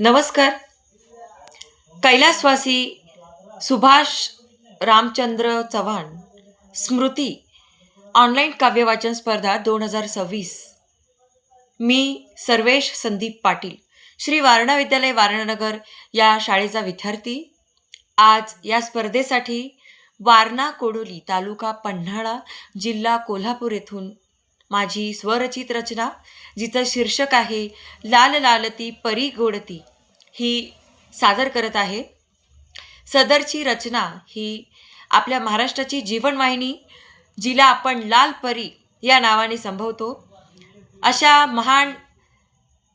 नमस्कार. कैलासवासी सुभाष रामचंद्र चव्हाण स्मृती ऑनलाईन काव्यवाचन स्पर्धा 2026. मी सर्वेश संदीप पाटील, श्री वारणा विद्यालय वारणानगर या शाळेचा विद्यार्थी. आज या स्पर्धेसाठी वारणा कोडोली तालुका पन्हाळा जिल्हा कोल्हापूर येथून माझी स्वरचित रचना, जिचं शीर्षक आहे लाल लालती परी गोडती, ही सादर करत आहे. सदरची रचना ही आपल्या महाराष्ट्राची जीवनवाहिनी, जिला आपण लाल परी या नावाने संबोधतो, अशा महान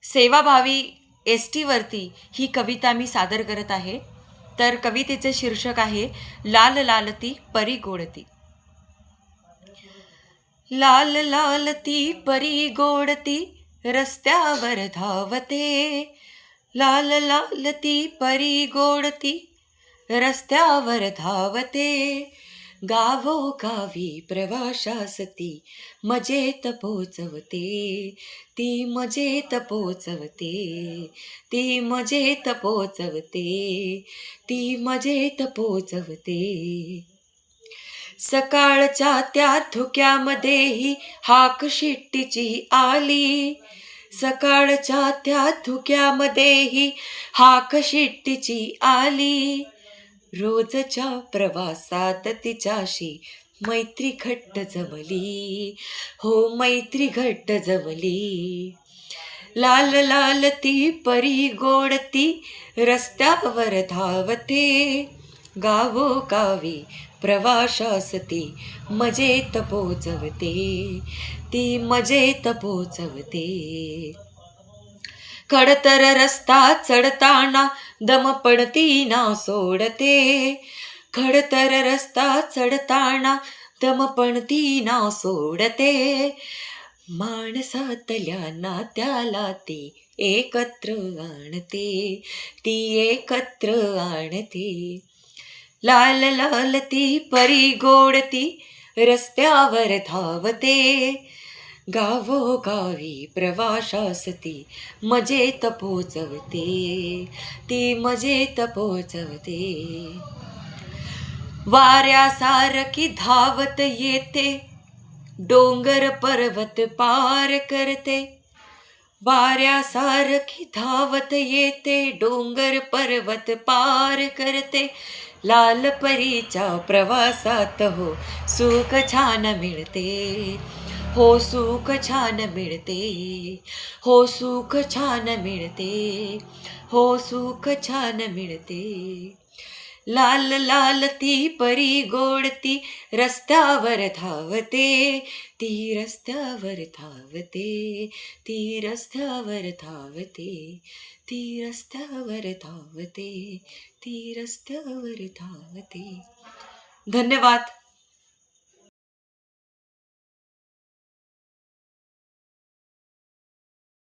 सेवाभावी एस टीवरती ही कविता मी सादर करत आहे. तर कवितेचे शीर्षक आहे लाल लालती परी गोडती. लाल लालती परी गोडती रस्त्यावर धावते, लाल लालती परी गोडती रस्त्यावर धावते, गावोगावी प्रवाशासती मजेत पोचवते, ती मजेत पोचवते, ती मजेत पोचवते, ती मजेत पोचवते. सकाळच्या त्या धुक्यामध्येही हाक शिट्टीची आली, सकाळच्या त्या धुक्यामध्येही हाक शिट्टीची आली, रोजच्या प्रवासात तिच्याशी मैत्री घट्ट जमली, हो मैत्री घट्ट जमली. लाल लाल ती परी गोडती रस्त्यावर धावते, गावोगावी प्रवाशासती मजेत पोचवते, ती मजेत पोचवते. खडतर रस्ता चढताना दम पडती ना सोडते, खडतर रस्ता चढताना दम पडती ना सोडते, माणसातल्या नात्याला ती एकत्र आणते, ती एकत्र आणते. लाल लाल ती परी गोडती रस्त्यावर धावते, गावोगावी प्रवाशासती मजेत पोचवते, ती मजेत पोचवते. वाऱ्यासारखी धावत येते, डोंगर पर्वत पार करते, वाऱ्यासारखी धावत येते, डोंगर पर्वत पार करते, लाल परीच्या प्रवासात हो सुख छान मिळते, हो सुख छान मिळते, हो सुख छान मिळते, हो सुख छान मिळते. लाल लाल ती परी गोडती रस्त्यावर धावते, ती रस्त्यावर धावते, ती रस्त्यावर धावते, ती रस्त्यावर धावते, ती रस्त्यावर धावते. धन्यवाद.